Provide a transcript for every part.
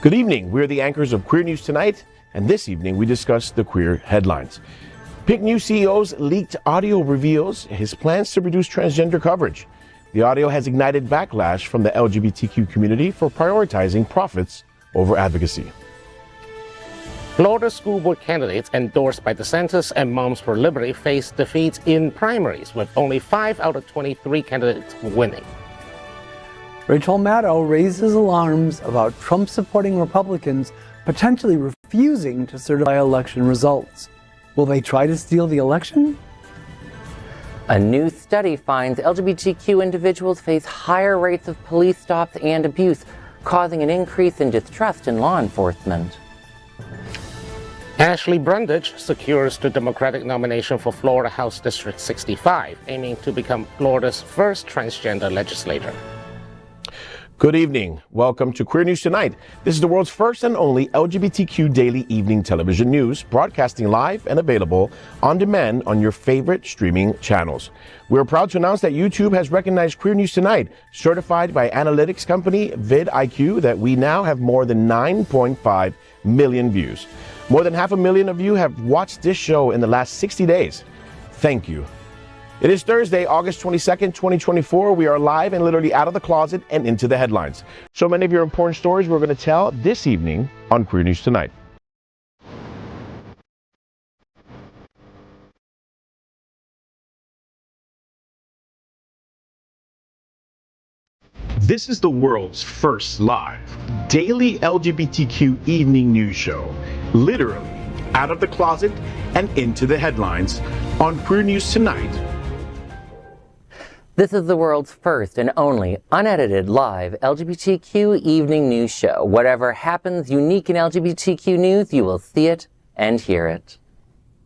Good evening. We're the anchors of Queer News Tonight, and this evening we discuss the queer headlines. Pink News CEO's leaked audio reveals his plans to reduce transgender coverage. The audio has ignited backlash from the LGBTQ community for prioritizing profits over advocacy. Florida school board candidates endorsed by DeSantis and Moms for Liberty face defeats in primaries, with only 5 out of 23 candidates winning. Rachel Maddow raises alarms about Trump-supporting Republicans potentially refusing to certify election results. Will they try to steal the election? A new study finds LGBTQ individuals face higher rates of police stops and abuse, causing an increase in distrust in law enforcement. Ashley Brundage secures the Democratic nomination for Florida House District 65, aiming to become Florida's first transgender legislator. Good evening. Welcome to Queer News Tonight. This is the world's first and only LGBTQ daily evening television news, broadcasting live and available on demand on your favorite streaming channels. We're proud to announce that YouTube has recognized Queer News Tonight, certified by analytics company vidIQ, that we now have more than 9.5 million views. More than 500,000 of you have watched this show in the last 60 days. Thank you. It is Thursday, August 22nd, 2024. We are live and literally out of the closet and into the headlines. So many of your important stories we're going to tell this evening on Queer News Tonight. This is the world's first live daily LGBTQ evening news show, literally out of the closet and into the headlines on Queer News Tonight. This is the world's first and only unedited live LGBTQ evening news show. Whatever happens unique in LGBTQ news, you will see it and hear it.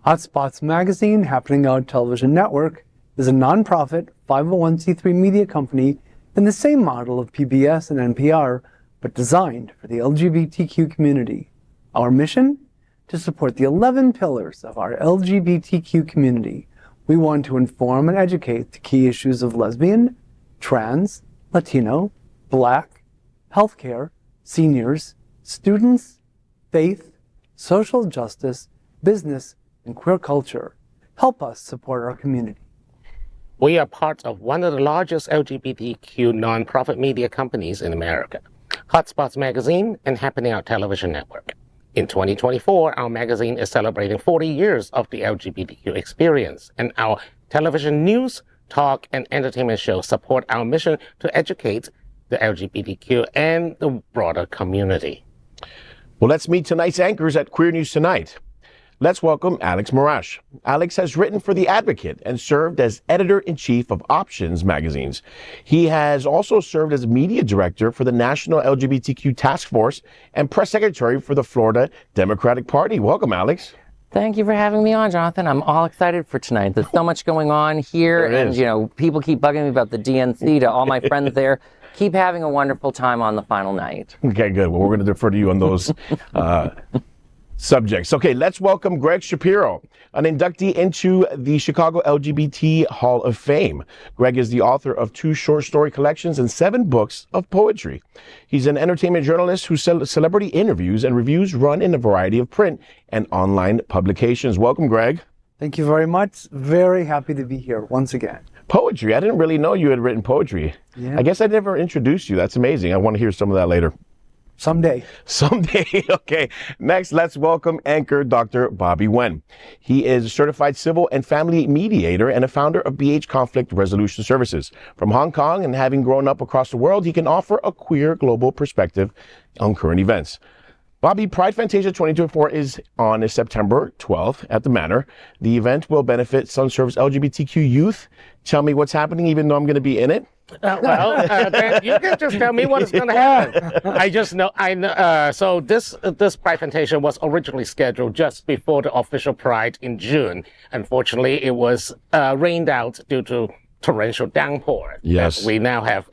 Hotspots Magazine, Happening Out Television Network, is a nonprofit 501c3 media company in the same model of PBS and NPR, but designed for the LGBTQ community. Our mission? To support the 11 pillars of our LGBTQ community. We want to inform and educate the key issues of lesbian, trans, Latino, Black, healthcare, seniors, students, faith, social justice, business, and queer culture. Help us support our community. We are part of one of the largest LGBTQ nonprofit media companies in America, Hotspots Magazine and Happening Out Television Network. In 2024, our magazine is celebrating 40 years of the LGBTQ experience, and our television news, talk, and entertainment shows support our mission to educate the LGBTQ and the broader community. Well, let's meet tonight's anchors at Queer News Tonight. Let's welcome Alex Morash. Alex has written for The Advocate and served as editor-in-chief of Options magazines. He has also served as media director for the National LGBTQ Task Force and press secretary for the Florida Democratic Party. Welcome, Alex. Thank you for having me on, Jonathan. I'm all excited for tonight. There's so much going on here, and people keep bugging me about the DNC. To all my friends there, keep having a wonderful time on the final night. Okay, good. Well, we're going to defer to you on those subjects. Okay, let's welcome Gregg Shapiro, an inductee into the Chicago LGBT Hall of Fame. Gregg is the author of 2 short story collections and 7 books of poetry. He's an entertainment journalist whose celebrity interviews and reviews run in a variety of print and online publications. Welcome, Gregg. Thank you very much. Very happy to be here once again. Poetry. I didn't really know you had written poetry. Yeah. I guess I never introduced you. That's amazing. I want to hear some of that later. Someday. Okay. Next, let's welcome anchor Dr. Bobby Huen. He is a certified civil and family mediator and a founder of BH Conflict Resolution Services. From Hong Kong and having grown up across the world, he can offer a queer global perspective on current events. Bobby, Pride Fantasia 2024 is on September 12th at the Manor. The event will benefit Sunserve's LGBTQ youth. Tell me what's happening, even though I'm going to be in it. Then you can just tell me what's going to happen. I know. So this Pride Fantasia was originally scheduled just before the official Pride in June. Unfortunately, it was rained out due to torrential downpour. Yes. We now have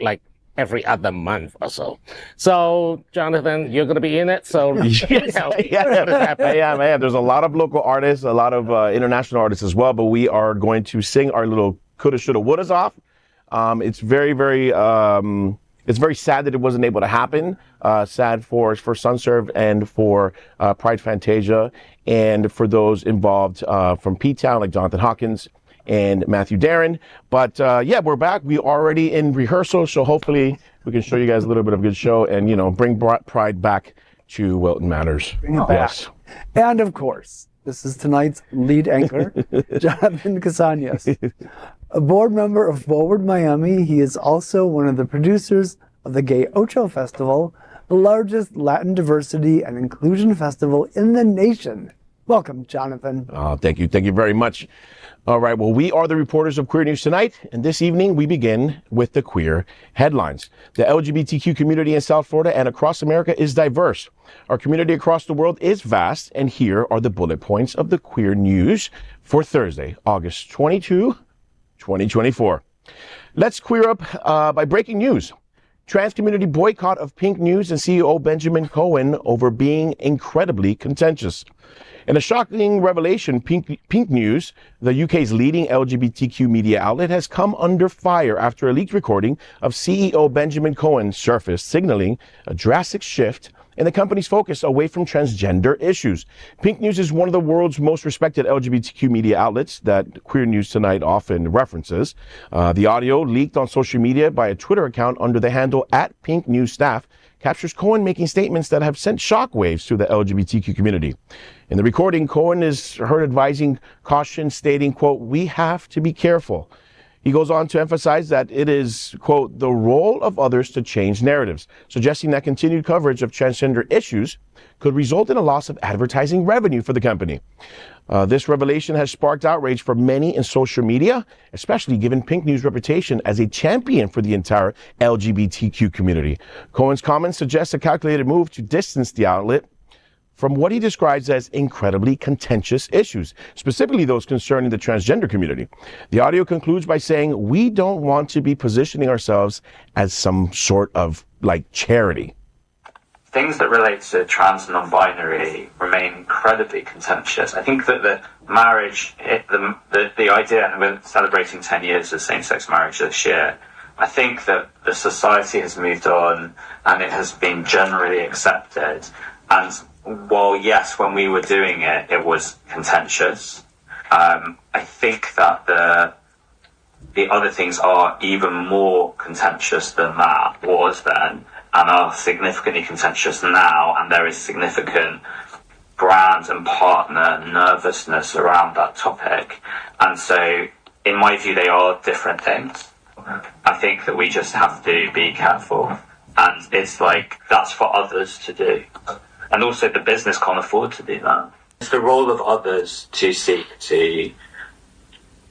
every other month or so. So, Jonathan, you're going to be in it. So, yes, I am. There's a lot of local artists, a lot of international artists as well. But we are going to sing our little coulda, shoulda, wouldas off. It's very sad that it wasn't able to happen sad for Sunserve and for Pride Fantasia, and for those involved from P-Town, like Jonathan Hawkins and Matthew Darren. But yeah, we're back. We're already in rehearsal, so hopefully we can show you guys a little bit of a good show and, bring Pride back to Wilton Manors. Bring it back. Yes. And of course, this is tonight's lead anchor, Jonathan Casañas. A board member of Forward Miami, he is also one of the producers of the Gay Ocho Festival, the largest Latin diversity and inclusion festival in the nation. Welcome, Jonathan. Thank you. Thank you very much. All right. Well, we are the reporters of Queer News Tonight, and this evening we begin with the queer headlines. The LGBTQ community in South Florida and across America is diverse. Our community across the world is vast, and here are the bullet points of the queer news for Thursday, August 22, 2024. Let's queer up by breaking news. Trans community boycott of Pink News and CEO Benjamin Cohen over being incredibly contentious. In a shocking revelation, Pink News, the UK's leading LGBTQ media outlet, has come under fire after a leaked recording of CEO Benjamin Cohen surfaced, signaling a drastic shift in the company's focus away from transgender issues. Pink News is one of the world's most respected LGBTQ media outlets that Queer News Tonight often references. The audio, leaked on social media by a Twitter account under the handle @PinkNewsStaff, captures Cohen making statements that have sent shockwaves to the LGBTQ community. In the recording, Cohen is heard advising caution, stating, quote, "We have to be careful." He goes on to emphasize that it is, quote, "the role of others to change narratives," suggesting that continued coverage of transgender issues could result in a loss of advertising revenue for the company. This revelation has sparked outrage for many in social media, especially given Pink News' reputation as a champion for the entire LGBTQ community. Cohen's comments suggest a calculated move to distance the outlet from what he describes as incredibly contentious issues, specifically those concerning the transgender community. The audio concludes by saying, "We don't want to be positioning ourselves as some sort of charity." Things that relate to trans and non-binary remain incredibly contentious. I think that the marriage, the idea, and we're celebrating 10 years of same-sex marriage this year, I think that the society has moved on and it has been generally accepted. And while, yes, when we were doing it, it was contentious, I think that the other things are even more contentious than that was then, and are significantly contentious now, and there is significant brand and partner nervousness around that topic. And so, in my view, they are different things. I think that we just have to be careful, and it's that's for others to do. And also the business can't afford to do that. It's the role of others to seek to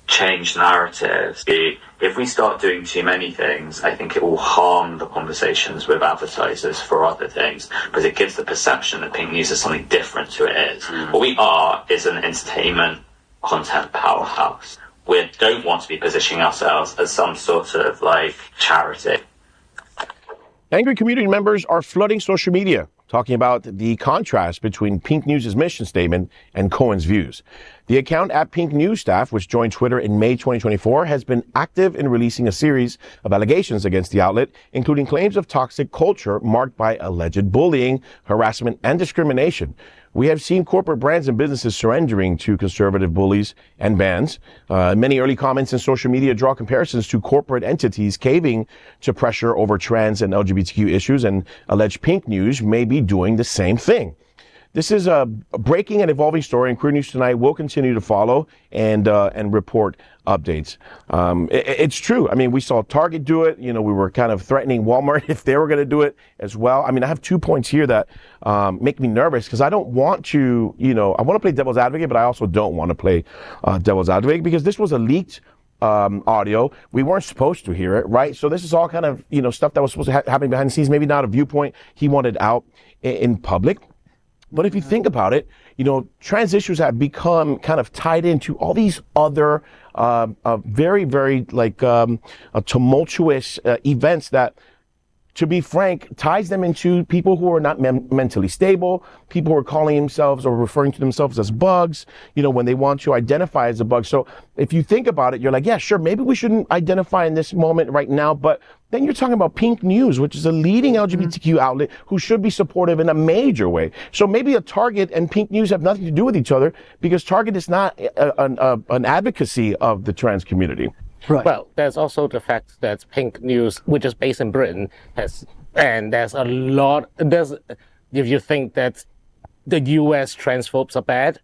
change narratives. If we start doing too many things, I think it will harm the conversations with advertisers for other things, because it gives the perception that Pink News is something different to it is. What we are is an entertainment content powerhouse. We don't want to be positioning ourselves as some sort of charity. Angry community members are flooding social media, talking about the contrast between Pink News' mission statement and Cohen's views. The account @PinkNewsStaff, which joined Twitter in May 2024, has been active in releasing a series of allegations against the outlet, including claims of toxic culture marked by alleged bullying, harassment, and discrimination. We have seen corporate brands and businesses surrendering to conservative bullies and bans. Many early comments in social media draw comparisons to corporate entities caving to pressure over trans and LGBTQ issues, and alleged Pink News may be doing the same thing. This is a breaking and evolving story, and Queer News Tonight will continue to follow and report updates. It's true. I mean, we saw Target do it. We were kind of threatening Walmart if they were going to do it as well. I mean, I have 2 points here that make me nervous, because I don't want to, I want to play devil's advocate, but I also don't want to play devil's advocate, because this was a leaked audio. We weren't supposed to hear it, right? So this is all kind of, stuff that was supposed to happen behind the scenes, maybe not a viewpoint he wanted out in public. But if you think about it, trans issues have become kind of tied into all these other very, very tumultuous events that to be frank, ties them into people who are not mentally stable, people who are calling themselves or referring to themselves as bugs, when they want to identify as a bug. So if you think about it, you're like, yeah, sure, maybe we shouldn't identify in this moment right now, but then you're talking about Pink News, which is a leading LGBTQ outlet who should be supportive in a major way. So maybe a Target and Pink News have nothing to do with each other because Target is not an advocacy of the trans community. Right. Well, there's also the fact that Pink News, which is based in Britain, there's a lot, if you think that the US transphobes are bad,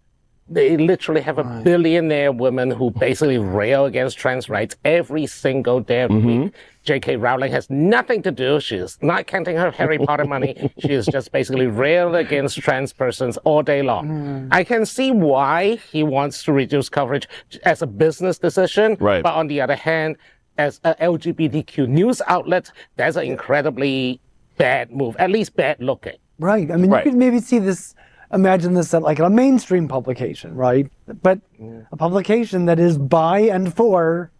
they literally have a billionaire woman who basically rail against trans rights every single damn week. J.K. Rowling has nothing to do. She's not counting her Harry Potter money. She is just basically railed against trans persons all day long. I can see why he wants to reduce coverage as a business decision. Right. But on the other hand, as an LGBTQ news outlet, that's an incredibly bad move, at least bad looking. Right. I mean, you could maybe see this, imagine this at like a mainstream publication, right? But a publication that is by and for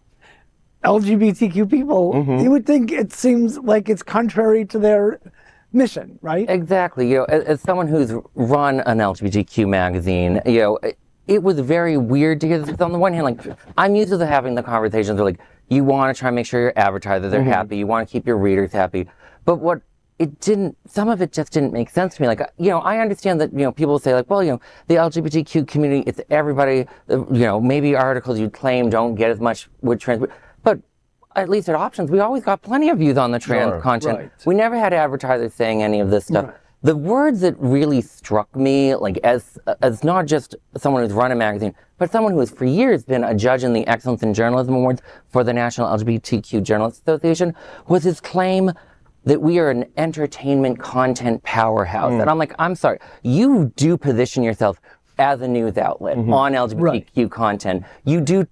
LGBTQ people, you would think it seems like it's contrary to their mission, right? Exactly. As someone who's run an LGBTQ magazine, it was very weird to hear this. On the one hand, like, I'm used to having the conversations where, like, you want to try and make sure your advertisers are happy, you want to keep your readers happy. But some of it just didn't make sense to me. Like, I understand that, people say, like, well, the LGBTQ community, it's everybody, maybe articles you claim don't get as much with trans, but at least at Options, we always got plenty of views on the trans content. Right. We never had advertisers saying any of this stuff. Right. The words that really struck me, like, as not just someone who's run a magazine, but someone who has for years been a judge in the Excellence in Journalism Awards for the National LGBTQ Journalists Association, was his claim that we are an entertainment content powerhouse. And I'm like, I'm sorry, you do position yourself as a news outlet on LGBTQ content. You do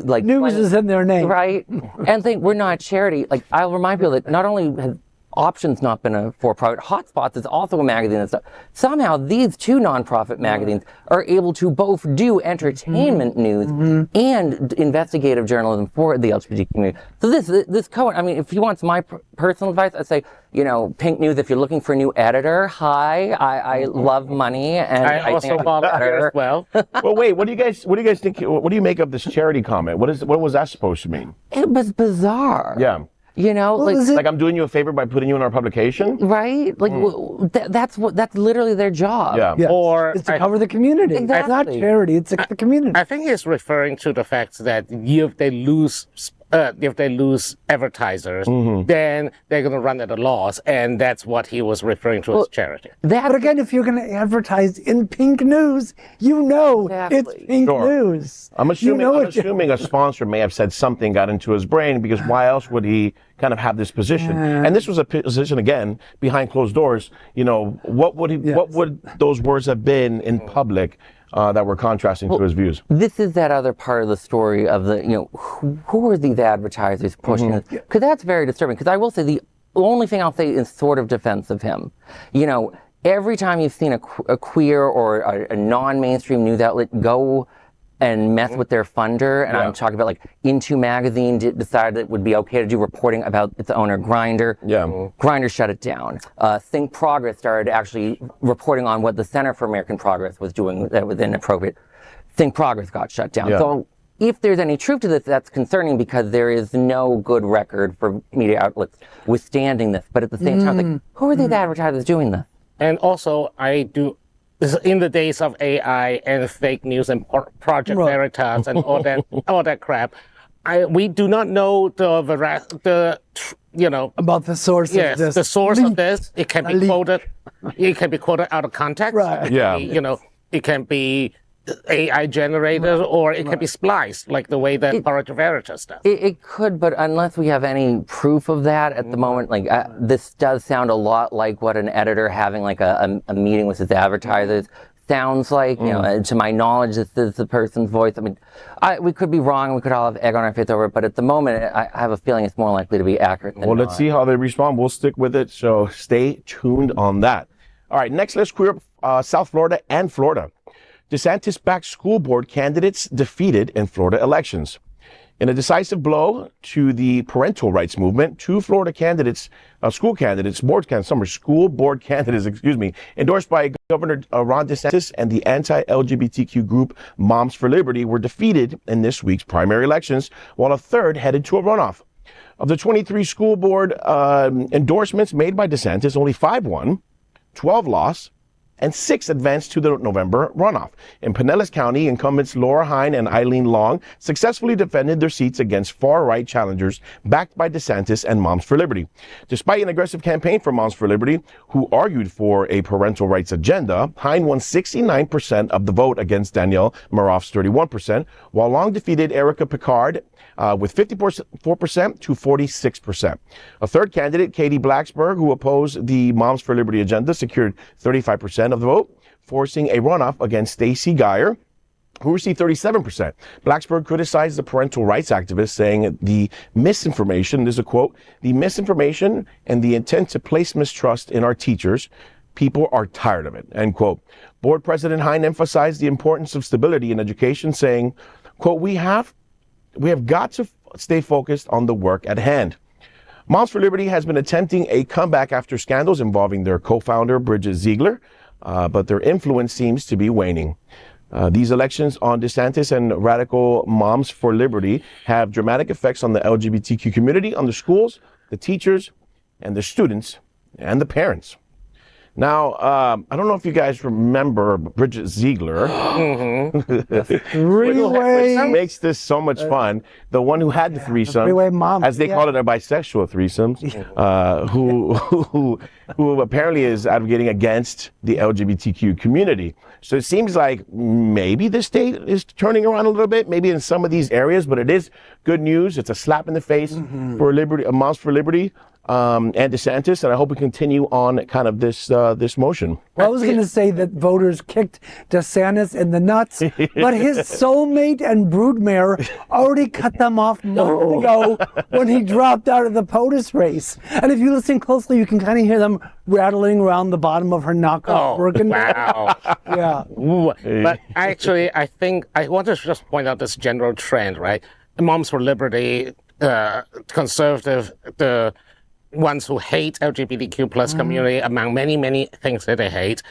like... News is in their name. Right? And think we're not a charity. Like, I'll remind people that not only has Options not been a for-profit, Hotspots is also a magazine and stuff. Somehow these two nonprofit magazines are able to both do entertainment news and investigative journalism for the LGBT community. So this Cohen, I mean, if he wants my personal advice, I'd say, Pink News, if you're looking for a new editor, hi, I love money, and I also volunteer as well. Well, wait, what do you guys think? What do you make of this charity comment? What was that supposed to mean? It was bizarre. Yeah. Like I'm doing you a favor by putting you in our publication, right? Like that's literally their job. Yeah. Yes. Or it's to cover the community. Exactly. It's not charity. It's the community. I think he's referring to the fact that if they lose advertisers, then they're going to run at a loss, and that's what he was referring to as charity. But again, if you're going to advertise in Pink News, it's Pink News. I'm assuming a sponsor may have said something got into his brain, because why else would he kind of have this position? And this was a position, again, behind closed doors. What would those words have been in public? That were contrasting to his views. This is that other part of the story of the, who are these advertisers pushing this? Because that's very disturbing. Because I will say the only thing I'll say in sort of defense of him, every time you've seen a queer or a non-mainstream news outlet go and mess with their funder, and I'm talking about like Into Magazine decided it would be okay to do reporting about its owner Grindr. Yeah. Grindr shut it down. Think Progress started actually reporting on what the Center for American Progress was doing that was inappropriate. Think Progress got shut down. Yeah. So if there's any truth to this, that's concerning, because there is no good record for media outlets withstanding this. But at the same time, like, who are these advertisers doing this? And also, in the days of AI and fake news and Project Veritas and all that crap, we do not know about the source of this. The source of this. It can be quoted. It can be quoted out of context. Right. Yeah. It can be AI generated, or it can be spliced, like the way that Project Veritas does. It could, but unless we have any proof of that at the moment, like this does sound a lot like what an editor having like a meeting with his advertisers sounds like. To my knowledge, this is the person's voice. I mean, we could be wrong. We could all have egg on our face over it, but at the moment, I have a feeling it's more likely to be accurate than not. Let's see how they respond. We'll stick with it, so stay tuned on that. All right, next let's queer up South Florida and Florida. DeSantis-backed school board candidates defeated in Florida elections. In a decisive blow to the parental rights movement, two Florida candidates, school board candidates, endorsed by Governor Ron DeSantis and the anti-LGBTQ group Moms for Liberty were defeated in this week's primary elections, while a third headed to a runoff. Of the 23 school board endorsements made by DeSantis, only 5 won, 12 lost, and 6 advanced to the November runoff. In Pinellas County, incumbents Laura Huen and Eileen Long successfully defended their seats against far-right challengers backed by DeSantis and Moms for Liberty. Despite an aggressive campaign for Moms for Liberty, who argued for a parental rights agenda, Huen won 69% of the vote against Danielle Maroff's 31%, while Long defeated Erica Picard with 54% to 46%. A third candidate, Katie Blacksburg, who opposed the Moms for Liberty agenda, secured 35% of the vote, forcing a runoff against Stacey Geyer, who received 37%. Blacksburg criticized the parental rights activist, saying the misinformation, this is a quote, the misinformation and the intent to place mistrust in our teachers, people are tired of it, end quote. Board President Huen emphasized the importance of stability in education, saying, quote, we have got to stay focused on the work at hand. Moms for Liberty has been attempting a comeback after scandals involving their co-founder, Bridget Ziegler, but their influence seems to be waning. These elections on DeSantis and radical Moms for Liberty have dramatic effects on the LGBTQ community, on the schools, the teachers, and the students, and the parents. Now, I don't know if you guys remember Bridget Ziegler. Three-way. Which makes this so much fun. The one who had the threesome, three-way mom. as they call it, a bisexual threesomes, who apparently is advocating against the LGBTQ community. So it seems like maybe the state is turning around a little bit, maybe in some of these areas, but it is good news. It's a slap in the face for Liberty, Moms for Liberty. And DeSantis, and I hope we continue on kind of this motion. Well, I was going to say that voters kicked DeSantis in the nuts, but his soulmate and broodmare already cut them off months ago when he dropped out of the POTUS race. And if you listen closely, you can kind of hear them rattling around the bottom of her knockoff working. Wow. Yeah. But actually, I think I want to just point out this general trend, right? Moms for Liberty, conservative, the ones who hate LGBTQ plus community, among many, many things that they hate,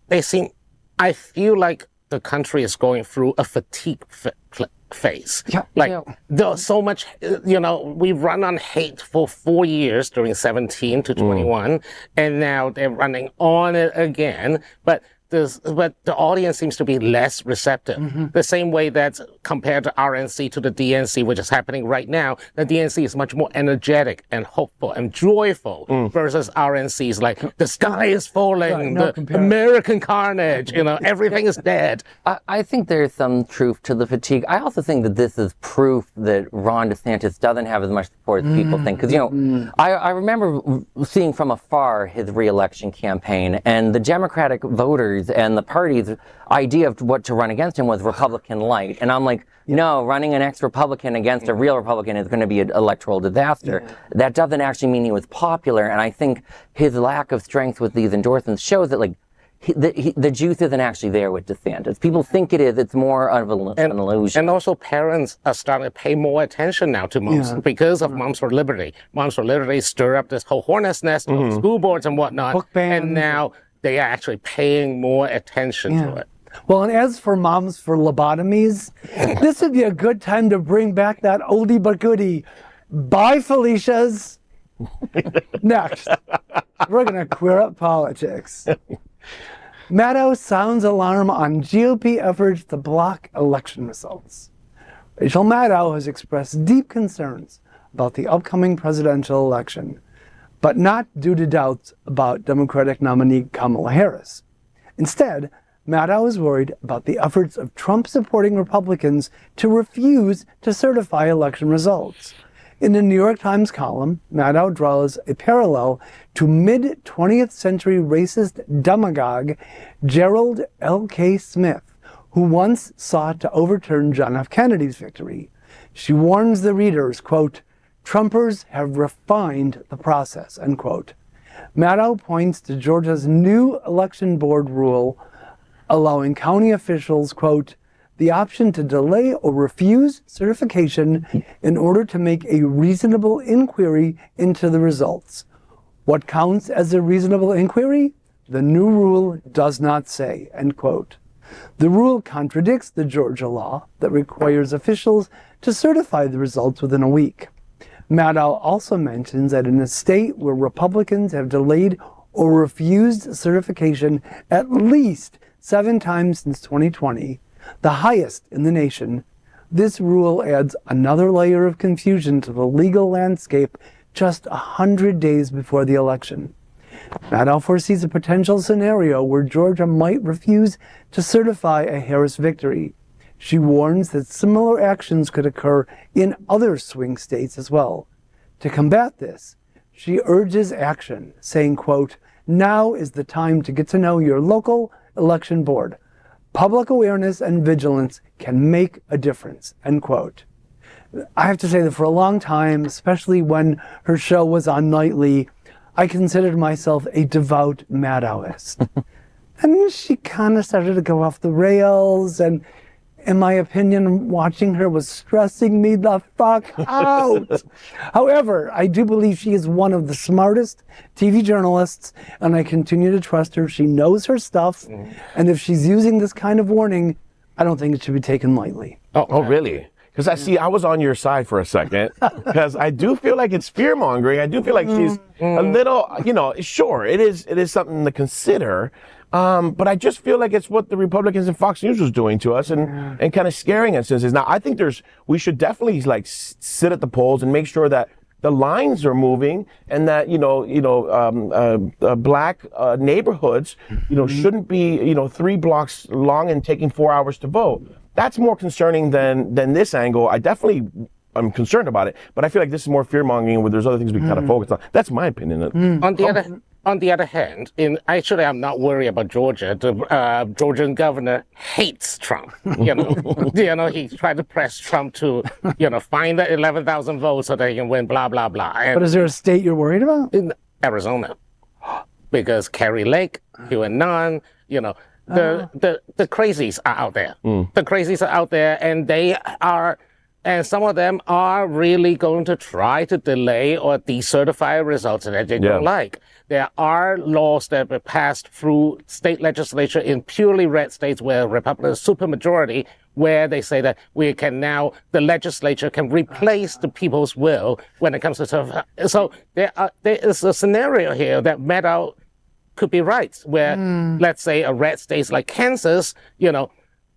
I feel like the country is going through a fatigue phase. Yeah. There's so much, we've run on hate for 4 years during 17 to 21, and now they're running on it again. But the audience seems to be less receptive. The same way that compared to RNC to the DNC, which is happening right now, the DNC is much more energetic and hopeful and joyful versus RNC is like, the sky is falling, American carnage, everything is dead. I think there's some truth to the fatigue. I also think that this is proof that Ron DeSantis doesn't have as much support as people think. Because, I remember seeing from afar his re-election campaign, and the Democratic voters and the party's idea of what to run against him was Republican light. And I'm like, no, running an ex-Republican against a real Republican is going to be an electoral disaster. That doesn't actually mean he was popular. And I think his lack of strength with these endorsements shows that, like, the juice isn't actually there with DeSantis. People think it is. It's more of an illusion. And also parents are starting to pay more attention now to moms because of Moms for Liberty. Moms for Liberty stir up this whole hornet's nest of school boards and whatnot. And now they are actually paying more attention to it. Well, and as for Moms for Lobotomies, this would be a good time to bring back that oldie but goodie. Bye, Felicias. Next, we're going to queer up politics. Maddow sounds alarm on GOP efforts to block election results. Rachel Maddow has expressed deep concerns about the upcoming presidential election, but not due to doubts about Democratic nominee Kamala Harris. Instead, Maddow is worried about the efforts of Trump-supporting Republicans to refuse to certify election results. In the New York Times column, Maddow draws a parallel to mid-20th century racist demagogue Gerald L.K. Smith, who once sought to overturn John F. Kennedy's victory. She warns the readers, quote, Trumpers have refined the process, end quote. Maddow points to Georgia's new election board rule allowing county officials, quote, the option to delay or refuse certification in order to make a reasonable inquiry into the results. What counts as a reasonable inquiry? The new rule does not say, end quote. The rule contradicts the Georgia law that requires officials to certify the results within a week. Maddow also mentions that in a state where Republicans have delayed or refused certification at least 7 times since 2020, the highest in the nation, this rule adds another layer of confusion to the legal landscape just 100 days before the election. Maddow foresees a potential scenario where Georgia might refuse to certify a Harris victory. She warns that similar actions could occur in other swing states as well. To combat this, she urges action, saying, quote, "Now is the time to get to know your local election board. Public awareness and vigilance can make a difference," end quote. I have to say that for a long time, especially when her show was on nightly, I considered myself a devout Maddowist. And she kind of started to go off the rails, and in my opinion, watching her was stressing me the fuck out. However, I do believe she is one of the smartest TV journalists, and I continue to trust her. She knows her stuff, and if she's using this kind of warning, I don't think it should be taken lightly. Oh, really? Because I was on your side for a second, because I do feel like it's fear-mongering. I do feel like she's a little, sure, it is something to consider, but I just feel like it's what the Republicans and Fox News was doing to us and kind of scaring us. Now, I think we should definitely sit at the polls and make sure that the lines are moving and that, black neighborhoods, shouldn't be, 3 blocks long and taking 4 hours to vote. That's more concerning than this angle. I'm concerned about it, but I feel like this is more fear-mongering where there's other things we kind of focus on. That's my opinion. On the other hand, I'm not worried about Georgia. The Georgian governor hates Trump. He tried to press Trump to, find the 11,000 votes so that he can win, blah, blah, blah. But is there a state you're worried about? In Arizona. Because Kerry Lake, Huen, the crazies are out there. The crazies are out there, and some of them are really going to try to delay or decertify results that they don't like. There are laws that were passed through state legislature in purely red states where Republicans supermajority, where they say that the legislature can replace the people's will when it comes to certify. So there is a scenario here that Maddow could be right, where let's say a red state like Kansas,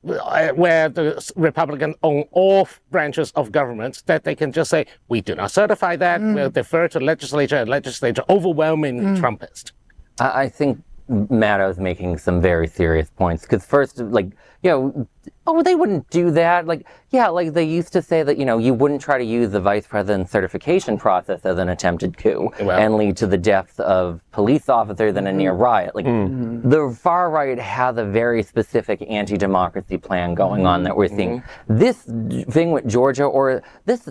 where the Republicans own all branches of government, that they can just say, we do not certify that, we'll defer to legislature, and legislature overwhelming Trumpist. I think Maddow's making some very serious points, because first, they wouldn't do that. They used to say that, you wouldn't try to use the vice president's certification process as an attempted coup and lead to the deaths of police officers in a near riot. The far right has a very specific anti-democracy plan going on that we're seeing. This thing with Georgia, or this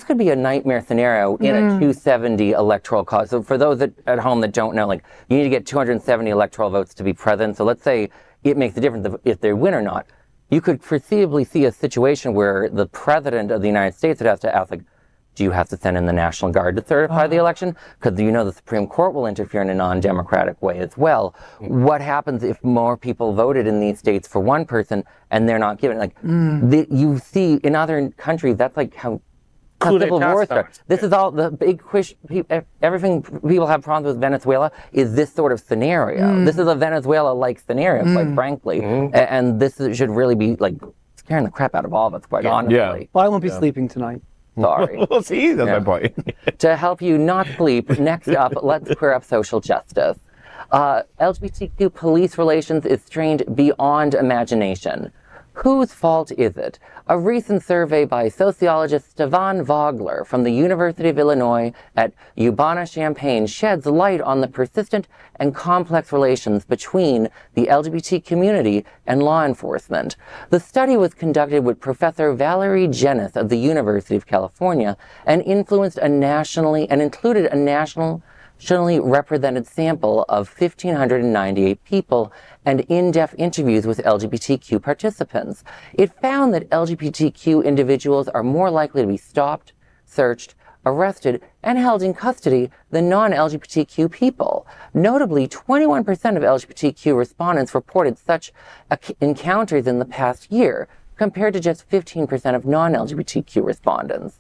could be a nightmare scenario in a 270 electoral college. So for those at home that don't know, you need to get 270 electoral votes to be president. So let's say it makes a difference if they win or not. You could foreseeably see a situation where the president of the United States would have to ask, do you have to send in the National Guard to certify the election? Because the Supreme Court will interfere in a non-democratic way as well. What happens if more people voted in these states for one person and they're not given it? You see in other countries, that's how civil war starts. This is all the big everything people have problems with Venezuela is this sort of scenario. This is a Venezuela-like scenario, quite frankly. And this should really be scaring the crap out of all of us, quite honestly. Yeah. Well, I won't be sleeping tonight. Sorry. We'll see, that's my point. To help you not sleep, next up, let's queer up social justice. LGBTQ police relations is strained beyond imagination. Whose fault is it? A recent survey by sociologist Stefan Vogler from the University of Illinois at Urbana-Champaign sheds light on the persistent and complex relations between the LGBT community and law enforcement. The study was conducted with Professor Valerie Jenis of the University of California and included a national showed only a represented sample of 1,598 people and in-depth interviews with LGBTQ participants. It found that LGBTQ individuals are more likely to be stopped, searched, arrested, and held in custody than non-LGBTQ people. Notably, 21% of LGBTQ respondents reported such encounters in the past year, compared to just 15% of non-LGBTQ respondents.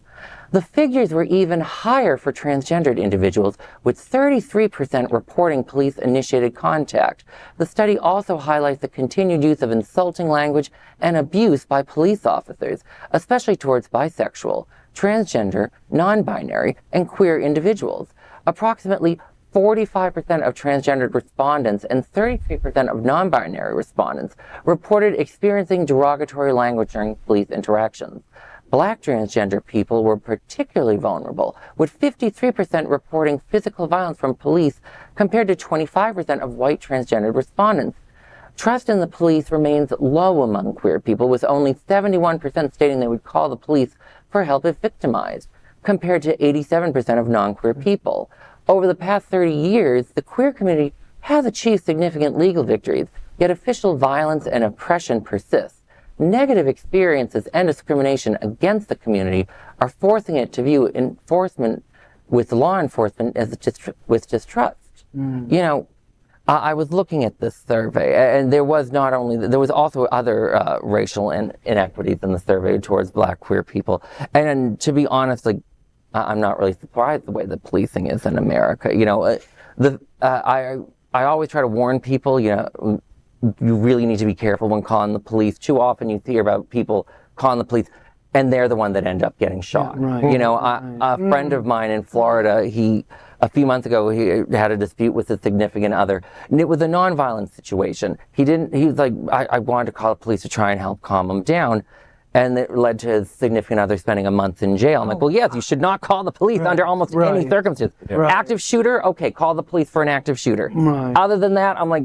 The figures were even higher for transgendered individuals, with 33% reporting police-initiated contact. The study also highlights the continued use of insulting language and abuse by police officers, especially towards bisexual, transgender, non-binary, and queer individuals. Approximately 45% of transgendered respondents and 33% of non-binary respondents reported experiencing derogatory language during police interactions. Black transgender people were particularly vulnerable, with 53% reporting physical violence from police compared to 25% of white transgendered respondents. Trust in the police remains low among queer people, with only 71% stating they would call the police for help if victimized, compared to 87% of non-queer people. Over the past 30 years, the queer community has achieved significant legal victories, yet official violence and oppression persists. Negative experiences and discrimination against the community are forcing it to view enforcement with law enforcement as with distrust. You know, I was looking at this survey, and there was also other racial inequities in the survey towards Black queer people. And to be honest, like, I'm not really surprised the way the policing is in America. You know, I always try to warn people, you know, you really need to be careful when calling the police. Too often you hear about people calling the police and they're the one that end up getting shot. Yeah, right. You know, a friend of mine in Florida, a few months ago, he had a dispute with a significant other, and it was a nonviolent situation. He was like, I wanted to call the police to try and help calm him down. And it led to his significant other spending a month in jail. I'm like, well, yes, you should not call the police under almost any circumstance. Right. Active shooter, okay, call the police for an active shooter. Right. Other than that, I'm like,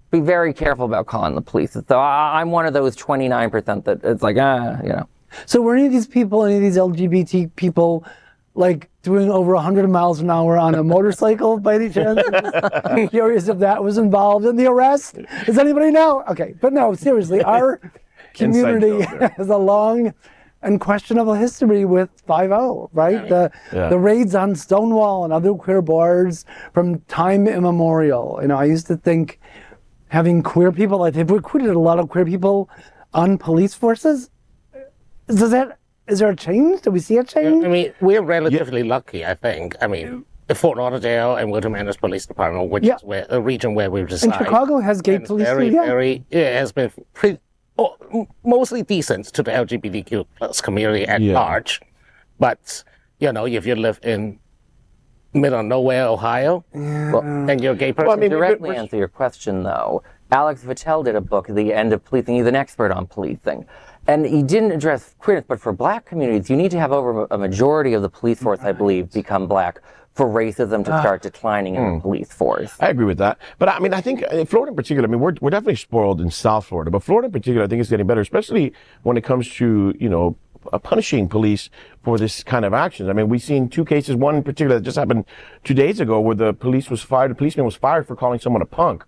be very careful about calling the police. So I'm one of those 29% that it's like, you know. So were any of these LGBT people, like doing over 100 miles an hour on a motorcycle by any chance? I'm curious if that was involved in the arrest. Does anybody know? Okay, but no, seriously, our community has a long and questionable history with 5-0, right? The raids on Stonewall and other queer bars from time immemorial. You know, I used to think having queer people, like they've recruited a lot of queer people on police forces. Is there a change? Do we see a change? I mean, we're relatively lucky, I think. I mean, Fort Lauderdale and Wilton Manors Police Department, which is a region where we reside. And Chicago has gay police too, it has been mostly decent to the LGBTQ plus community at large. But, you know, if you live in middle of nowhere, Ohio, and you're a gay person. Well, I mean, directly answer your question, though. Alex Vittel did a book, The End of Policing. He's an expert on policing. And he didn't address queerness, but for Black communities, you need to have over a majority of the police force, I believe, become Black for racism to start declining in the police force. I agree with that. But I mean, I think Florida in particular, I mean, we're definitely spoiled in South Florida, but Florida in particular, I think is getting better, especially when it comes to, you know, punishing police for this kind of actions. I mean, we've seen two cases, one in particular that just happened 2 days ago where the policeman was fired for calling someone a punk,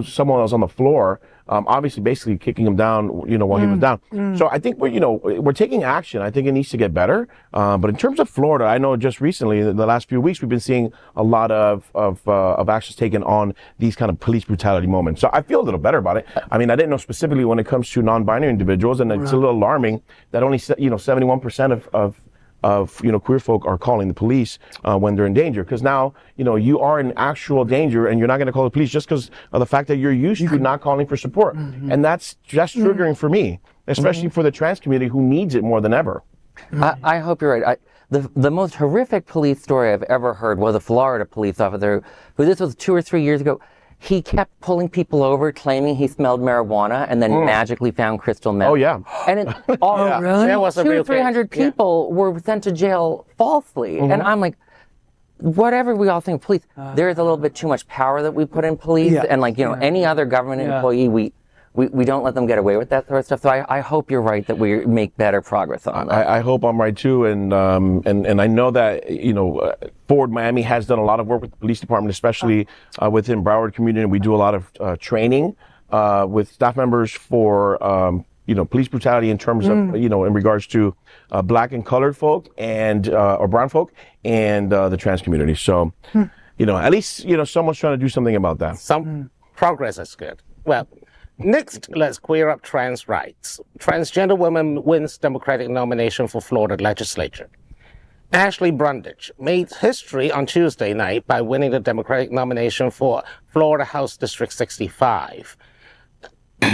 someone else on the floor, obviously basically kicking him down, you know, while he was down. So I think we're taking action. I think it needs to get better. But in terms of Florida, I know just recently, in the last few weeks, we've been seeing a lot of actions taken on these kind of police brutality moments. So I feel a little better about it. I mean, I didn't know specifically when it comes to non-binary individuals, and it's a little alarming that only 71% of queer folk are calling the police when they're in danger, because now you are in actual danger and you're not going to call the police just because of the fact that you're used to not calling for support. And that's just triggering for me, especially for the trans community who needs it more than ever. I hope you're right. The most horrific police story I've ever heard was a Florida police officer who, this was 2 or 3 years ago, he kept pulling people over, claiming he smelled marijuana, and then magically found crystal meth. Oh, yeah. And really? That was 200 or 300 people were sent to jail falsely. And I'm like, whatever we all think of police, there is a little bit too much power that we put in police. And any other government employee, we don't let them get away with that sort of stuff. So I hope you're right that we make better progress on that. I hope I'm right too, and I know that Forward Miami has done a lot of work with the police department, especially within Broward community. And we do a lot of training with staff members for police brutality in terms of in regards to black and colored folk and or brown folk and the trans community. So at least someone's trying to do something about that. Some progress is good. Well, next, let's queer up trans rights. Transgender woman wins Democratic nomination for Florida Legislature. Ashley Brundage made history on Tuesday night by winning the Democratic nomination for Florida House District 65.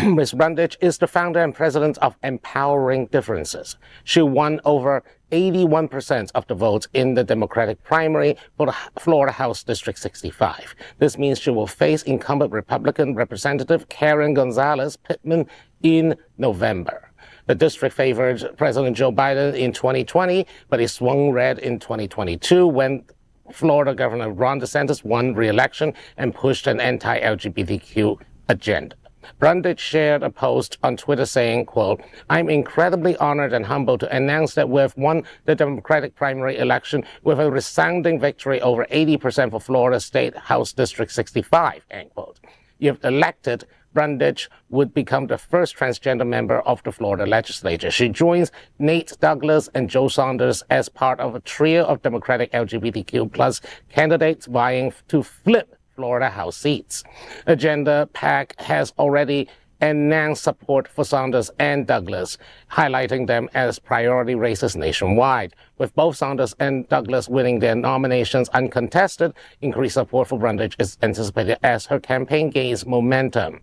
Ms. Brundage is the founder and president of Empowering Differences. She won over 81% of the votes in the Democratic primary for the Florida House District 65. This means she will face incumbent Republican Representative Karen Gonzalez Pittman in November. The district favored President Joe Biden in 2020, but it swung red in 2022 when Florida Governor Ron DeSantis won re-election and pushed an anti-LGBTQ agenda. Brundage shared a post on Twitter saying, quote, "I'm incredibly honored and humbled to announce that we've won the Democratic primary election with a resounding victory over 80% for Florida State House District 65, end quote. If elected, Brundage would become the first transgender member of the Florida Legislature. She joins Nate Douglas and Joe Saunders as part of a trio of Democratic LGBTQ+ candidates vying to flip Florida House seats. Agenda PAC has already announced support for Saunders and Douglas, highlighting them as priority races nationwide. With both Saunders and Douglas winning their nominations uncontested, increased support for Brundage is anticipated as her campaign gains momentum.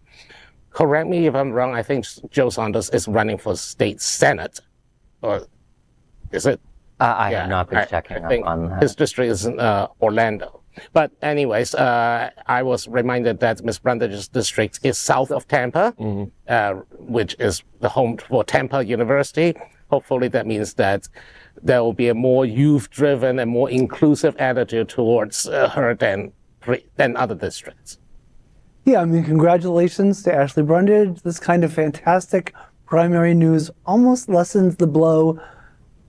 Correct me if I'm wrong, I think Joe Saunders is running for state senate. Or is it? I have not been checking up on that. His district is in Orlando. But anyways, I was reminded that Ms. Brundage's district is south of Tampa, which is the home for Tampa University. Hopefully that means that there will be a more youth-driven and more inclusive attitude towards her than other districts. Yeah, I mean, congratulations to Ashley Brundage. This kind of fantastic primary news almost lessens the blow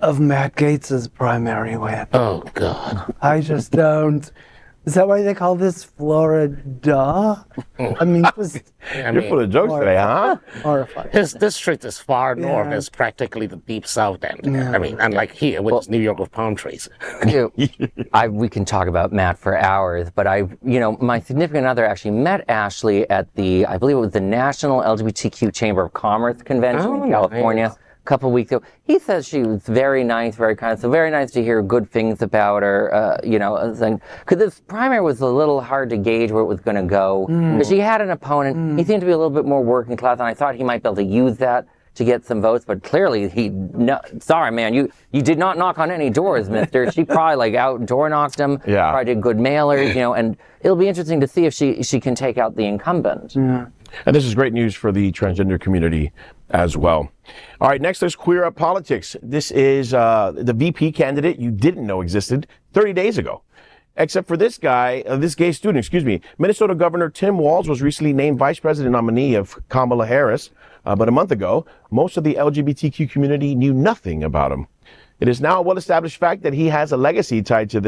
of Matt Gaetz's primary win. Oh, God. I just don't. Is that why they call this Florida? I mean, you're full of jokes today, huh? Horrifying. His district is far north. It's practically the deep south end. Yeah. I mean, unlike here, which is New York with palm trees. We can talk about Matt for hours, but my significant other actually met Ashley at I believe it was the National LGBTQ Chamber of Commerce Convention in California. Nice. Couple of weeks ago. He says she was very nice, very kind. So very nice to hear good things about her, because this primary was a little hard to gauge where it was going to go. But she had an opponent. He seemed to be a little bit more working class, and I thought he might be able to use that to get some votes. But clearly, sorry, man, you did not knock on any doors, mister. She probably door knocked him. Yeah. Probably did good mailers, and it'll be interesting to see if she can take out the incumbent. Yeah. And this is great news for the transgender community as well. All right, next, let's queer up politics. This is the VP candidate you didn't know existed 30 days ago. Except for this gay student, Minnesota Governor Tim Walz was recently named vice president nominee of Kamala Harris. But a month ago, most of the LGBTQ community knew nothing about him. It is now a well-established fact that he has a legacy tied to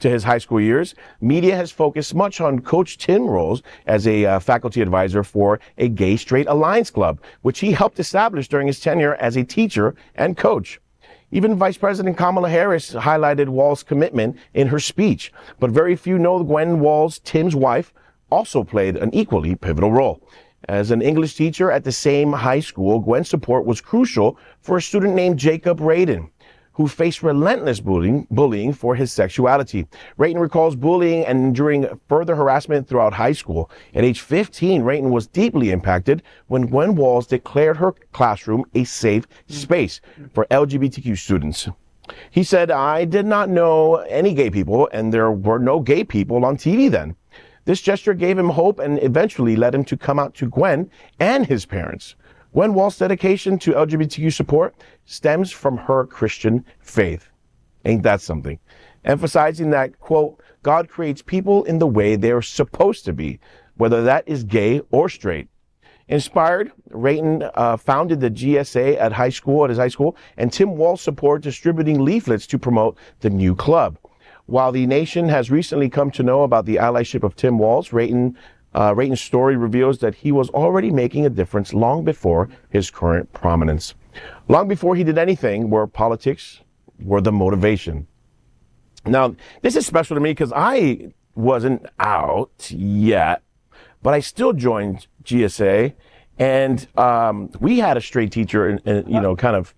his high school years. Media has focused much on Coach Tim's roles as a faculty advisor for a gay-straight alliance club, which he helped establish during his tenure as a teacher and coach. Even Vice President Kamala Harris highlighted Walz's commitment in her speech, but very few know Gwen Walz, Tim's wife, also played an equally pivotal role. As an English teacher at the same high school, Gwen's support was crucial for a student named Jacob Radin, who faced relentless bullying for his sexuality. Rayton recalls bullying and enduring further harassment throughout high school. At age 15, Rayton was deeply impacted when Gwen Walz declared her classroom a safe space for LGBTQ students. He said, "I did not know any gay people, and there were no gay people on TV then." This gesture gave him hope and eventually led him to come out to Gwen and his parents. Gwen Walz's dedication to LGBTQ support stems from her Christian faith. Ain't that something? Emphasizing that, quote, God creates people in the way they are supposed to be, whether that is gay or straight. Inspired, Rayton founded the GSA at his high school, and Tim Walz supported distributing leaflets to promote the new club. While the nation has recently come to know about the allyship of Tim Walz, Rayton's story reveals that he was already making a difference long before his current prominence. Long before he did anything where politics were the motivation. Now, this is special to me because I wasn't out yet, but I still joined GSA, and we had a straight teacher, and you know, kind of,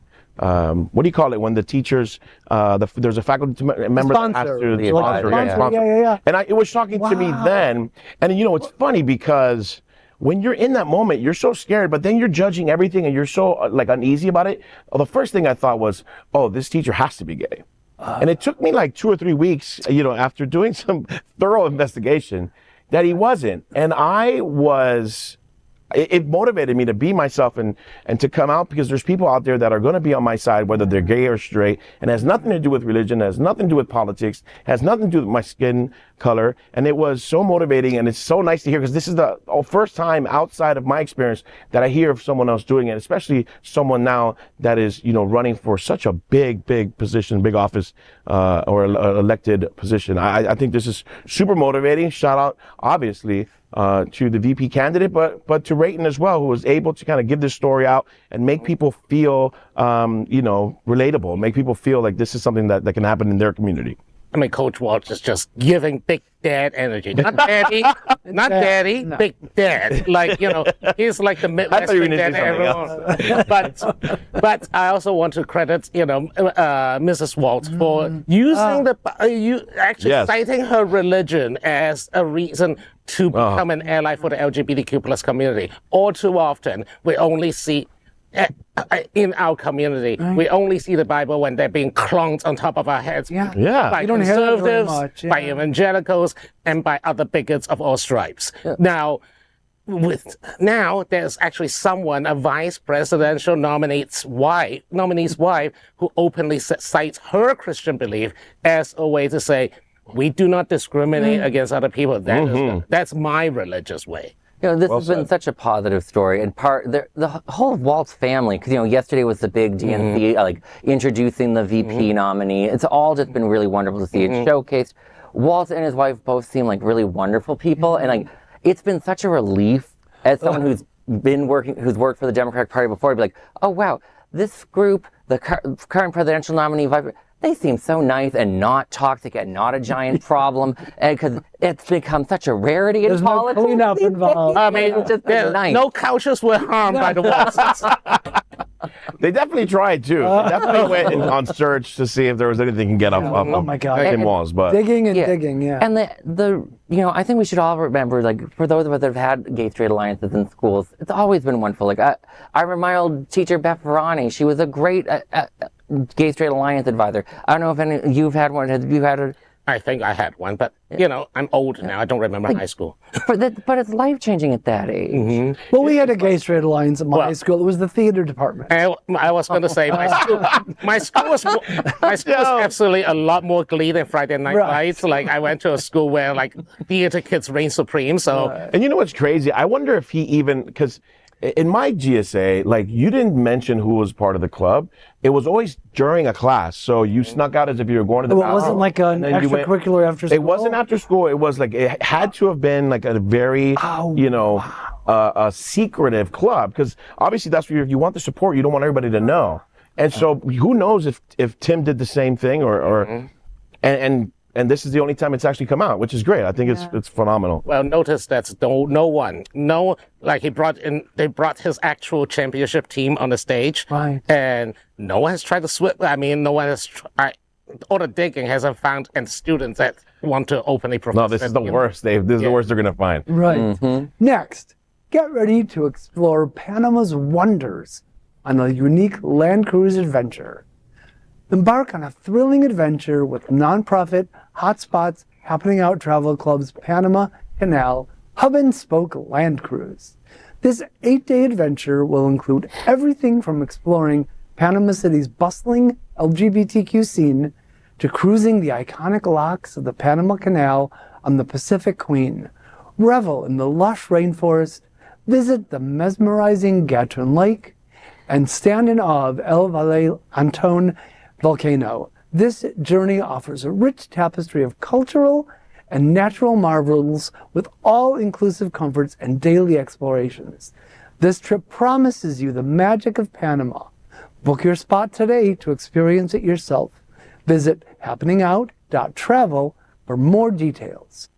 what do you call it when the teachers, there's a faculty member that has to The sponsor. sponsor. Yeah. And it was shocking to me then, and you know, it's funny because when you're in that moment, you're so scared, but then you're judging everything and you're so like uneasy about it. Well, the first thing I thought was, oh, this teacher has to be gay. And it took me like 2 or 3 weeks, you know, after doing some thorough investigation, that he wasn't. And it motivated me to be myself and to come out, because there's people out there that are going to be on my side, whether they're gay or straight, and it has nothing to do with religion, it has nothing to do with politics, it has nothing to do with my skin color. And it was so motivating, and it's so nice to hear, because this is the first time outside of my experience that I hear of someone else doing it, especially someone now that is, you know, running for such a big position, big office, or elected position. I think this is super motivating. Shout out, obviously, to the VP candidate, but to Rayton as well, who was able to kind of give this story out and make people feel, you know, relatable, make people feel like this is something that can happen in their community. I mean, Coach Walz is just giving big dad energy. Not daddy, No. big dad. Like, you know, he's like the Midwest big dad to everyone. But I also want to credit, you know, Mrs. Walz for using citing her religion as a reason to become an ally for the LGBTQ plus community. All too often, we only see in our community, we only see the Bible when they're being clonked on top of our heads by You don't hear that very conservatives, much, by evangelicals, and by other bigots of all stripes. Now, there's actually someone, a vice presidential nominee's wife, who openly cites her Christian belief as a way to say, we do not discriminate against other people. That's my religious way. You know, this has been such a positive story, and the whole Walz family, because, you know, yesterday was the big DNC, like, introducing the VP nominee. It's all just been really wonderful to see it showcased. Walz and his wife both seem like really wonderful people, and like, it's been such a relief as someone who's worked for the Democratic Party before, to be like, oh wow, this group, the current presidential nominee, they seem so nice and not toxic and not a giant problem, because it's become such a rarity in politics. No cleanup involved. I mean, It's just nice. no couches were harmed by the Walzes. They definitely tried too. They definitely went on search to see if there was anything you can get off Oh my God. Tim Walz, but Digging and digging, And the you know, I think we should all remember, like, for those of us that have had gay straight alliances in schools, it's always been wonderful. Like, I remember my old teacher, Beth Ferrani. She was a great gay straight alliance advisor. I don't know if any you've had one. Have you had a? I think I had one, but, you know, I'm old now. I don't remember high school. But it's life-changing at that age. Well, we had a gay straight alliance at my high school. It was the theater department. I was going to say my school was absolutely a lot more glee than Friday Night Lights. Like, I went to a school where, like, theater kids reign supreme. So, and you know what's crazy? I wonder if he even, because in my GSA, like, you didn't mention who was part of the club. It was always during a class, so you snuck out as if you were going to the bathroom. It wasn't like an extracurricular after school? It wasn't after school. It was like, it had to have been like a very, you know, a secretive club, because obviously that's where if you want the support, you don't want everybody to know. And so who knows if Tim did the same thing and this is the only time it's actually come out, which is great. I think it's phenomenal. well, notice that they brought his actual championship team on the stage. Right. And no one has tried to switch. I mean, no one has tried. All the digging hasn't found and students that want to openly profess. No, this is the worst, Dave. This is the worst they're going to find. Right. Next, get ready to explore Panama's wonders on a unique Landcruise adventure. Embark on a thrilling adventure with nonprofit Hotspots Happening Out Travel Club's Panama Canal Hub and Spoke Landcruise. This 8-day adventure will include everything from exploring Panama City's bustling LGBTQ scene to cruising the iconic locks of the Panama Canal on the Pacific Queen. Revel in the lush rainforest, visit the mesmerizing Gatun Lake, and stand in awe of El Valle Anton volcano. This journey offers a rich tapestry of cultural and natural marvels with all-inclusive comforts and daily explorations. This trip promises you the magic of Panama. Book your spot today to experience it yourself. Visit happeningout.travel for more details.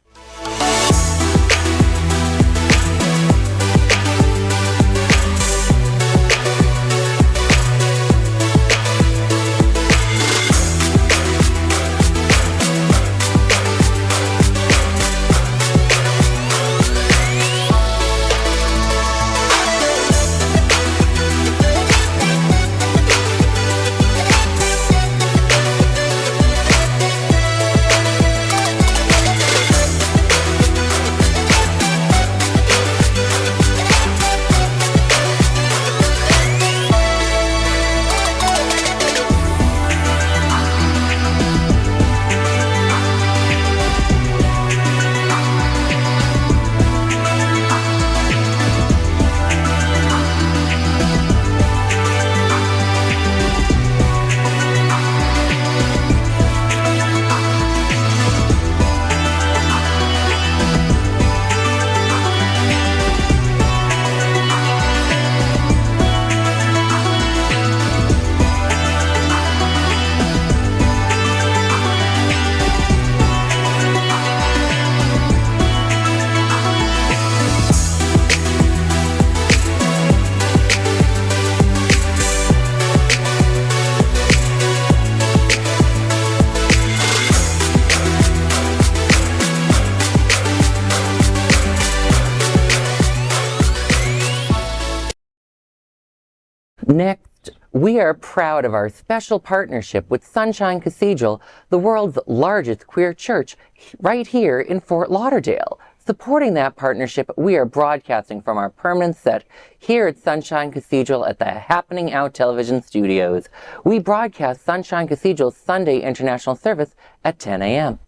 Next, we are proud of our special partnership with Sunshine Cathedral, the world's largest queer church, right here in Fort Lauderdale. Supporting that partnership, we are broadcasting from our permanent set here at Sunshine Cathedral at the Happening Out television studios. We broadcast Sunshine Cathedral's Sunday International Service at 10 a.m.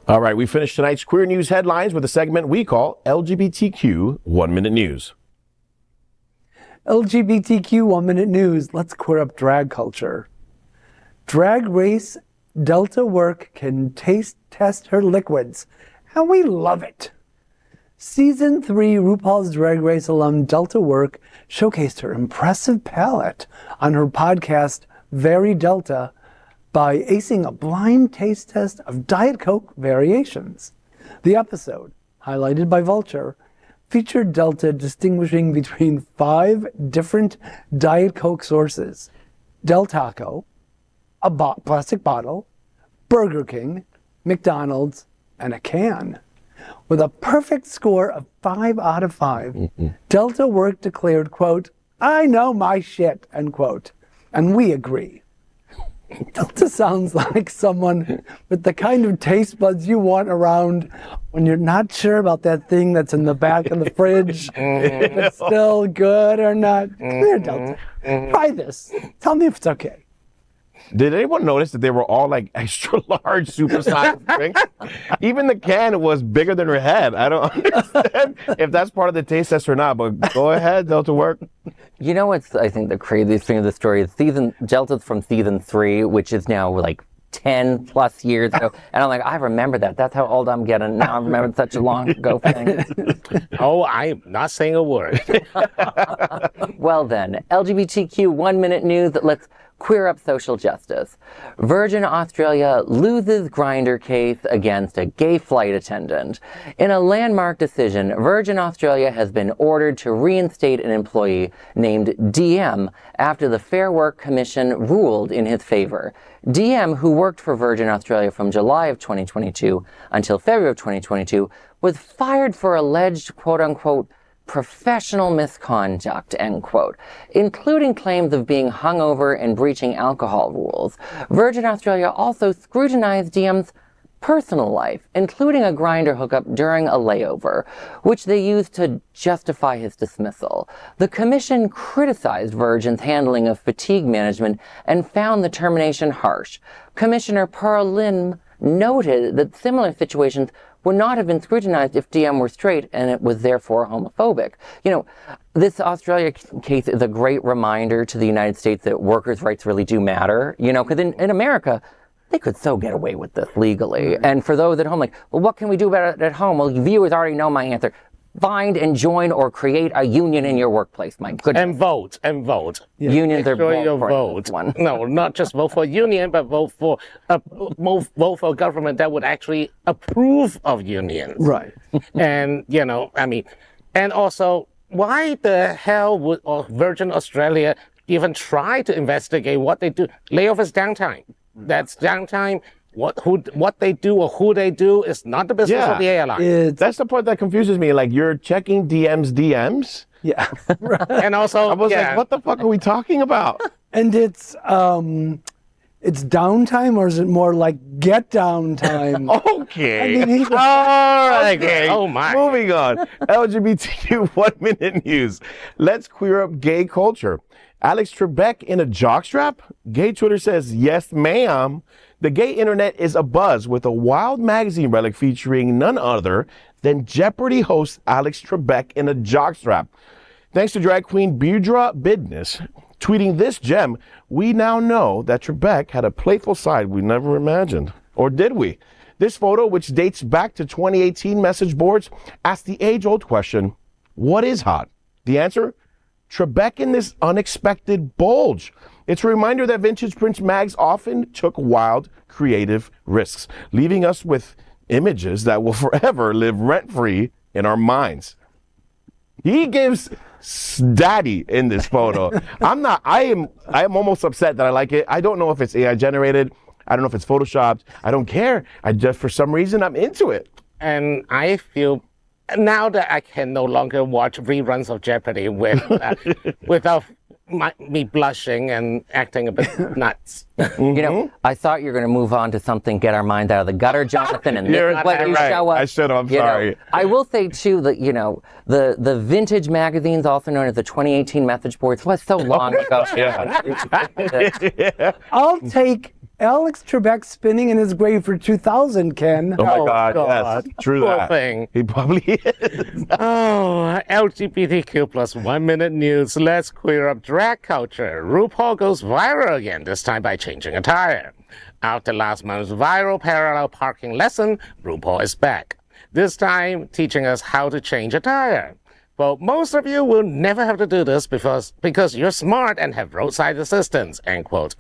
All right, we finished tonight's Queer News headlines with a segment we call LGBTQ 1 Minute News. LGBTQ 1 Minute News. Let's queer up drag culture. Drag Race Delta Work can test her liquids, and we love it. Season 3 RuPaul's Drag Race alum Delta Work showcased her impressive palate on her podcast, Very Delta, by acing a blind taste test of Diet Coke variations. The episode, highlighted by Vulture, featured Delta distinguishing between 5 different Diet Coke sources: Del Taco, a plastic bottle, Burger King, McDonald's, and a can. With a perfect score of 5 out of 5, Delta Work declared, quote, "I know my shit," end quote. And we agree. Delta sounds like someone with the kind of taste buds you want around when you're not sure about that thing that's in the back of the fridge, if it's still good or not. Come here, Delta. Try this. Tell me if it's okay. Did anyone notice that they were all like extra large, supersized drinks? Even the can was bigger than her head. I don't understand if that's part of the taste test or not, but go ahead, Delta work. You know what's, I think, the craziest thing of the story is Delta's from season 3, which is now like 10 plus years ago. And I'm like, I remember that. That's how old I'm getting. Now I remember such a long ago thing. Oh, I'm not saying a word. Well then, LGBTQ 1 minute news. Let's queer up social justice. Virgin Australia loses Grindr case against a gay flight attendant. In a landmark decision, Virgin Australia has been ordered to reinstate an employee named DM after the Fair Work Commission ruled in his favor. DM, who worked for Virgin Australia from July of 2022 until February of 2022, was fired for alleged quote-unquote professional misconduct, end quote, including claims of being hungover and breaching alcohol rules. Virgin Australia also scrutinized DM's personal life, including a Grindr hookup during a layover, which they used to justify his dismissal. The commission criticized Virgin's handling of fatigue management and found the termination harsh. Commissioner Pearl Lim noted that similar situations would not have been scrutinized if DM were straight and it was therefore homophobic. You know, this Australia case is a great reminder to the United States that workers' rights really do matter, you know, because in America, they could so get away with this legally. And for those at home, like, well, what can we do about it at home? Well, viewers already know my answer. Find and join or create a union in your workplace. My goodness. And vote. Yeah. Unions are Make sure you for vote. One. No, not just vote for a union, but vote for a government that would actually approve of unions. Right. And, you know, I mean, and also, why the hell would Virgin Australia even try to investigate what they do? Layoff is downtime. That's downtime. What they do or who they do is not the business of the airline. That's the part that confuses me. Like, you're checking DMs. Yeah. And also, I was like, what the fuck are we talking about? And it's downtime, or is it more like get down time? Okay. I mean, all right. Okay. Oh my. Moving on. LGBTQ 1 minute news. Let's queer up gay culture. Alex Trebek in a jockstrap? Gay Twitter says, yes, ma'am. The gay internet is abuzz with a Wild magazine relic featuring none other than Jeopardy host Alex Trebek in a jockstrap. Thanks to drag queen Beardra Bidness tweeting this gem, we now know that Trebek had a playful side we never imagined. Or did we? This photo, which dates back to 2018 message boards, asks the age-old question, what is hot? The answer? Trebek in this unexpected bulge. It's a reminder that vintage print mags often took wild, creative risks, leaving us with images that will forever live rent-free in our minds. He gives daddy in this photo. I am almost upset that I like it. I don't know if it's AI generated. I don't know if it's photoshopped. I don't care. I just, for some reason, I'm into it. And I feel now that I can no longer watch reruns of Jeopardy without me blushing and acting a bit nuts. You know, I thought you were going to move on to something, get our minds out of the gutter, Jonathan, and this is what you show us. I should have, I'm sorry. I will say, too, that, you know, the vintage magazines, also known as the 2018 message boards, was so long ago. I'll take Alex Trebek spinning in his grave for 2000, Ken. Oh my God, yes, true Poor that. thing. He probably is. Oh, LGBTQ plus 1 minute news. Let's queer up drag culture. RuPaul goes viral again, this time by changing attire. After last month's viral parallel parking lesson, RuPaul is back. This time teaching us how to change attire. Well, most of you will never have to do this because you're smart and have roadside assistance, end quote.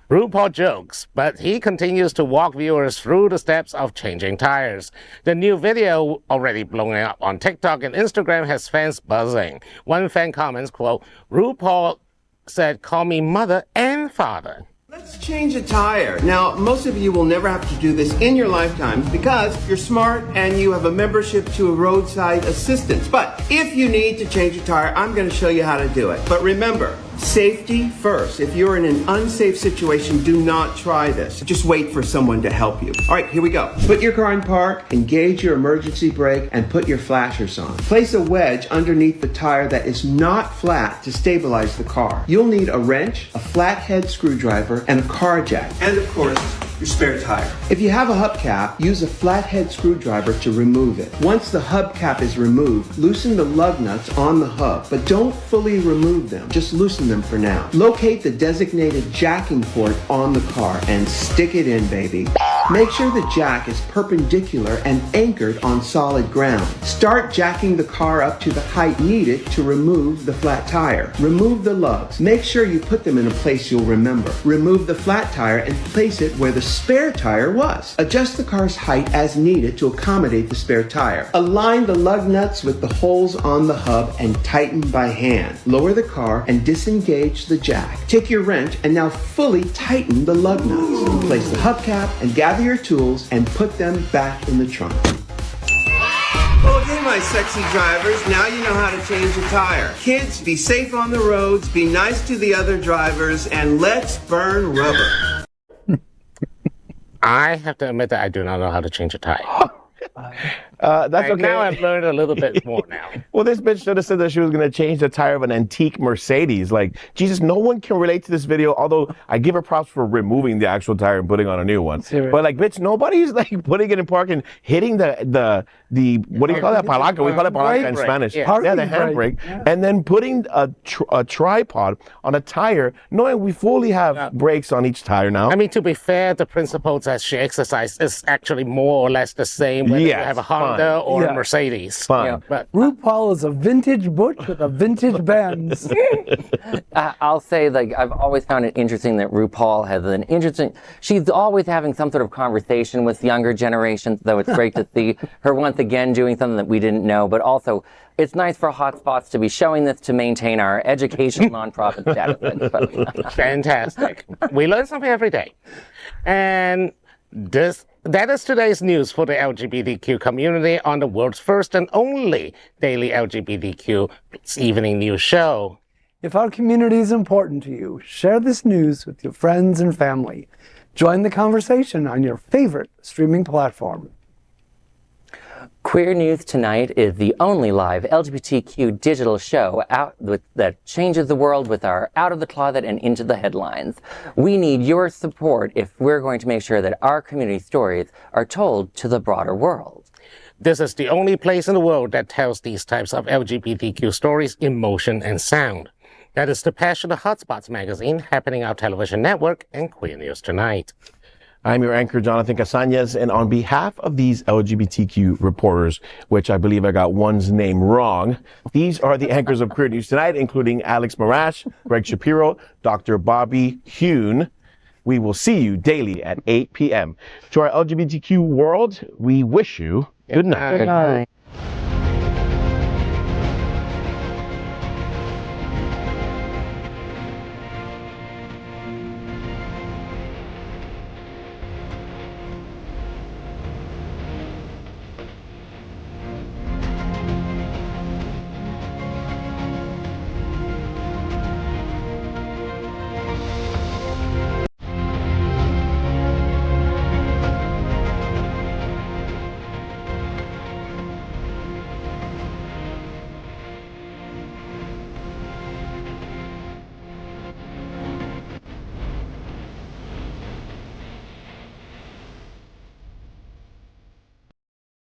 RuPaul jokes, but he continues to walk viewers through the steps of changing tires. The new video, already blowing up on TikTok and Instagram, has fans buzzing. One fan comments, quote, RuPaul said, call me mother and father. Let's change a tire. Now, most of you will never have to do this in your lifetimes because you're smart and you have a membership to a roadside assistance. But if you need to change a tire, I'm going to show you how to do it. But remember, Safety first. If you're in an unsafe situation, do not try this. Just wait for someone to help you. All right, here we go. Put your car in park, engage your emergency brake, and put your flashers on. Place a wedge underneath the tire that is not flat to stabilize the car. You'll need a wrench, a flathead screwdriver, and a car jack. And of course, your spare tire. If you have a hubcap, use a flathead screwdriver to remove it. Once the hubcap is removed, loosen the lug nuts on the hub, but don't fully remove them. Just loosen them for now. Locate the designated jacking port on the car and stick it in, baby. Make sure the jack is perpendicular and anchored on solid ground. Start jacking the car up to the height needed to remove the flat tire. Remove the lugs. Make sure you put them in a place you'll remember. Remove the flat tire and place it where the spare tire was. Adjust the car's height as needed to accommodate the spare tire. Align the lug nuts with the holes on the hub and tighten by hand. Lower the car and disengage the jack. Take your wrench and now fully tighten the lug nuts. Place the hubcap and gather your tools and put them back in the trunk. Okay, my sexy drivers, now you know how to change a tire. Kids, be safe on the roads, be nice to the other drivers, and let's burn rubber. I have to admit that I do not know how to change a tire. That's okay. Now I've learned a little bit more now. Well, this bitch should have said that she was going to change the tire of an antique Mercedes. Like, Jesus, no one can relate to this video, although I give her props for removing the actual tire and putting on a new one. Serious. But, like, bitch, nobody's, like, putting it in park and hitting the what do you call that? Palanca. We call it palanca in Spanish. Yeah. Yeah, the handbrake. Yeah. And then putting a tripod on a tire, knowing we fully have brakes on each tire now. I mean, to be fair, the principles that she exercised is actually more or less the same whether you have a Honda or a Mercedes. Fine. Yeah, but RuPaul is a vintage butch with a vintage Benz. I'll say, like, I've always found it interesting that RuPaul has an interesting, she's always having some sort of conversation with younger generations, though it's great to see her once again doing something that we didn't know, but also it's nice for Hotspots to be showing this to maintain our educational nonprofit status. fantastic. We learn something every day. And that is today's news for the LGBTQ community on the world's first and only daily LGBTQ evening news show. If our community is important to you, share this news with your friends and family. Join the conversation on your favorite streaming platform. Queer News Tonight is the only live LGBTQ digital show that changes the world with our Out of the Closet and Into the Headlines. We need your support if we're going to make sure that our community stories are told to the broader world. This is the only place in the world that tells these types of LGBTQ stories in motion and sound. That is the passion of Hotspots magazine, Happening Out Television Network, and Queer News Tonight. I'm your anchor, Jonathan Casañas, and on behalf of these LGBTQ reporters, which I believe I got one's name wrong, these are the anchors of Queer News Tonight, including Alex Morash, Gregg Shapiro, Dr. Bobby Huen. We will see you daily at 8 p.m. To our LGBTQ world, we wish you good night. Good night.